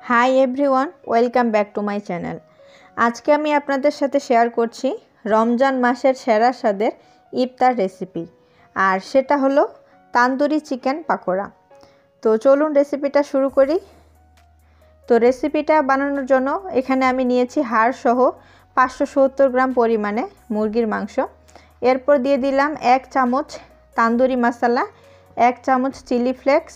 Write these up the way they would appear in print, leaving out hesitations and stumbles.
Hi everyone, welcome back to my channel. আজকে আমি আপনাদের সাথে শেয়ার করছি রমজান মাসের সেরা স্বাদের ইফতার রেসিপি, আর সেটা হলো তান্দুরি চিকেন পাকোড়া। তো চলুন রেসিপিটা শুরু করি। তো রেসিপিটা বানানোর জন্য এখানে আমি নিয়েছি হাড় সহ 570 গ্রাম পরিমাণে মুরগির মাংস। এরপর দিয়ে দিলাম 1 চামচ তান্দুরি মশলা, 1 চামচ চিলি ফ্লেক্স,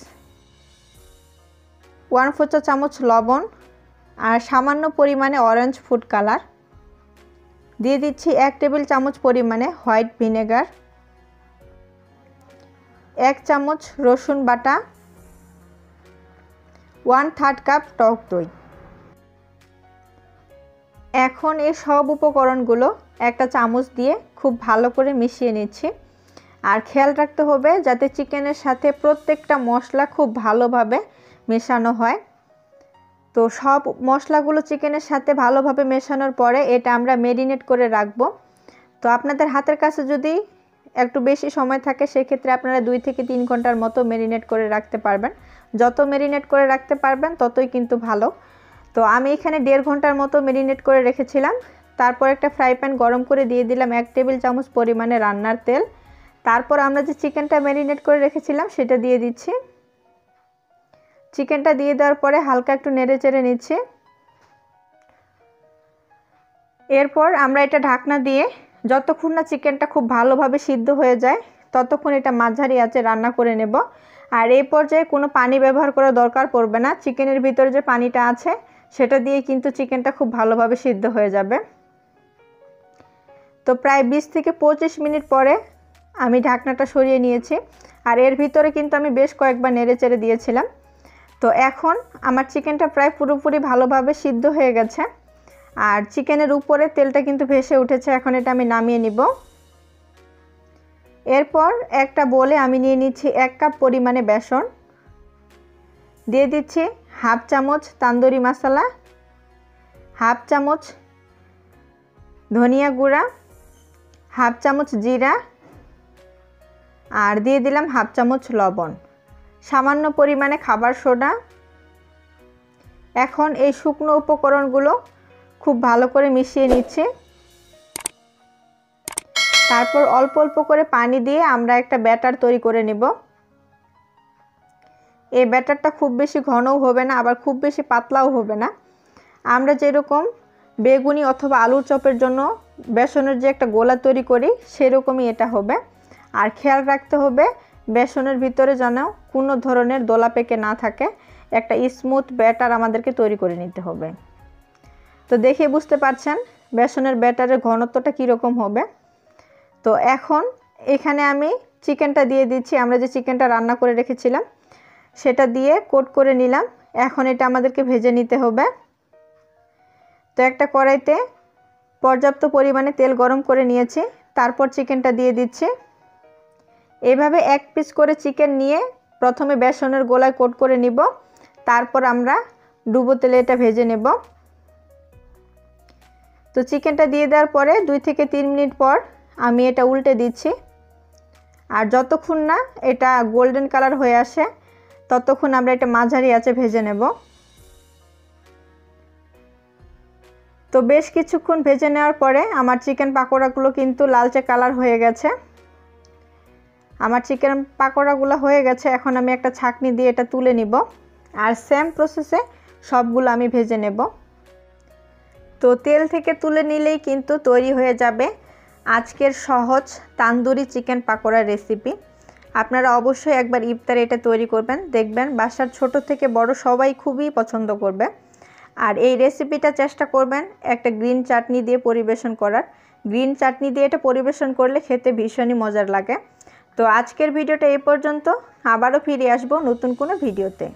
1/4 চা চামচ লবণ আর সামান্য পরিমাণে অরেঞ্জ ফুড কালার। দিয়ে দিচ্ছি 1 টেবিল চামচ পরিমাণে হোয়াইট ভিনেগার, 1 চামচ রসুন বাটা, 1/3 কাপ টক দই। এখন এই সব উপকরণগুলো একটা চামচ দিয়ে খুব ভালো করে মিশিয়ে নিচ্ছি। আর খেয়াল রাখতে হবে যাতে চিকেনের সাথে প্রত্যেকটা মশলা খুব ভালোভাবে মেশানো হয়। তো সব মশলাগুলো চিকেনের সাথে ভালোভাবে মেশানোর পরে এটা আমরা ম্যারিনেট করে রাখবো। তো আপনাদের হাতের কাছে যদি একটু বেশি সময় থাকে সেক্ষেত্রে আপনারা 2 থেকে 3 ঘন্টার মতো ম্যারিনেট করে রাখতে পারবেন। যত ম্যারিনেট করে রাখতে পারবেন ততই কিন্তু ভালো। তো আমি এখানে 1.5 ঘন্টার মতো ম্যারিনেট করে রেখেছিলাম। তারপর একটা ফ্রাই প্যান গরম করে দিয়ে দিলাম 1 টেবিল চামচ পরিমাণে রান্নার তেল। তারপর আমরা যে চিকেনটা ম্যারিনেট করে রেখেছিলাম সেটা দিয়ে দিচ্ছি। চিকেনটা দিয়ে দেওয়ার পরে হালকা একটু নেড়ে চেড়ে নিচ্ছি। এরপর আমরা এটা ঢাকনা দিয়ে যতক্ষণ না চিকেনটা খুব ভালোভাবে সিদ্ধ হয়ে যায় ততক্ষণ এটা মাঝারি আঁচে রান্না করে নেব। আর এই পর্যায়ে কোনো পানি ব্যবহার করার দরকার পড়বে না। চিকেনের ভিতরে যে পানিটা আছে সেটা দিয়ে কিন্তু চিকেনটা খুব ভালোভাবে সিদ্ধ হয়ে যাবে। তো প্রায় 20 থেকে 25 মিনিট পরে আমি ঢাকনাটা সরিয়ে নিয়েছি। আর এর ভিতরে কিন্তু আমি বেশ কয়েকবার নেড়ে চেড়ে দিয়েছিলাম। তো এখন আমার চিকেনটা প্রায় পুরোপুরি ভালোভাবে সিদ্ধ হয়ে গেছে। আর চিকেনের উপরে তেলটা কিন্তু ভেসে উঠেছে। এখন এটা আমি নামিয়ে নিব। এরপর একটা বোলে আমি নিয়ে নিচ্ছি 1 কাপ পরিমাণে বেসন, দিয়ে দিচ্ছি 1/2 চামচ তান্দুরি মশলা, 1/2 চামচ ধনিয়া গুঁড়া, 1/2 চামচ জিরা আর দিয়ে দিলাম 1/2 চামচ লবণ, সামান্য পরিমাণে খাবার সোডা। এখন এই শুকনো উপকরণগুলো খুব ভালো করে মিশিয়ে নিচ্ছি। তারপর অল্প অল্প করে পানি দিয়ে আমরা একটা ব্যাটার তৈরি করে নেব। এই ব্যাটারটা খুব বেশি ঘনও হবে না আবার খুব বেশি পাতলাও হবে না। আমরা যেরকম বেগুনি অথবা আলুর চপের জন্য বেসনের যে একটা গোলা তৈরি করি সেরকমই এটা হবে। আর খেয়াল রাখতে হবে বেসনের ভিতরে যেন কোনো ধরনের দোলা পেকে না থাকে। একটা স্মুথ ব্যাটার আমাদেরকে তৈরি করে নিতে হবে। তো দেখে বুঝতে পারছেন বেসনের ব্যাটারের ঘনত্বটা কীরকম হবে। তো এখন এখানে আমি চিকেনটা দিয়ে দিচ্ছি। আমরা যে চিকেনটা রান্না করে রেখেছিলাম সেটা দিয়ে কোট করে নিলাম। এখন এটা আমাদেরকে ভেজে নিতে হবে। তো একটা কড়াইতে পর্যাপ্ত পরিমাণে তেল গরম করে নিয়েছি। তারপর চিকেনটা দিয়ে দিচ্ছি। এভাবে 1 পিস করে চিকেন নিয়ে প্রথমে বেসনের গোলায় কোট করে নিব। তারপর আমরা ডুবো তেলে এটা ভেজে নেব। তো চিকেনটা দিয়ে দেওয়ার পরে 2 থেকে 3 মিনিট পর আমি এটা উল্টে দিচ্ছি। আর যতক্ষণ না এটা গোল্ডেন কালার হয়ে আসে ততক্ষণ আমরা এটা মাঝারি আঁচে ভেজে নেব। তো বেশ কিছুক্ষণ ভেজে নেওয়ার পরে আমার চিকেন পাকোড়াগুলো কিন্তু লালচে কালার হয়ে গেছে। আমার চিকেন পাকোড়াগুলো হয়ে গেছে। এখন আমি একটা ছাঁকনি দিয়ে এটা তুলে নিব। আর সেম প্রসেসে সবগুলো আমি ভেজে নেব। তো তেল থেকে তুলে নিলেই কিন্তু তৈরি হয়ে যাবে আজকের সহজ তান্দুরি চিকেন পাকোড়া রেসিপি। আপনারা অবশ্যই একবার ইফতারে এটা তৈরি করবেন, দেখবেন বাসার ছোট থেকে বড় সবাই খুবই পছন্দ করবে। আর এই রেসিপিটা চেষ্টা করবেন একটা গ্রিন চাটনি দিয়ে পরিবেশন করার। গ্রিন চাটনি দিয়ে এটা পরিবেশন করলে খেতে ভীষণই মজার লাগে। তো আজকের ভিডিওটা এই পর্যন্ত। আবারও ফিরে আসবো নতুন কোনো ভিডিওতে।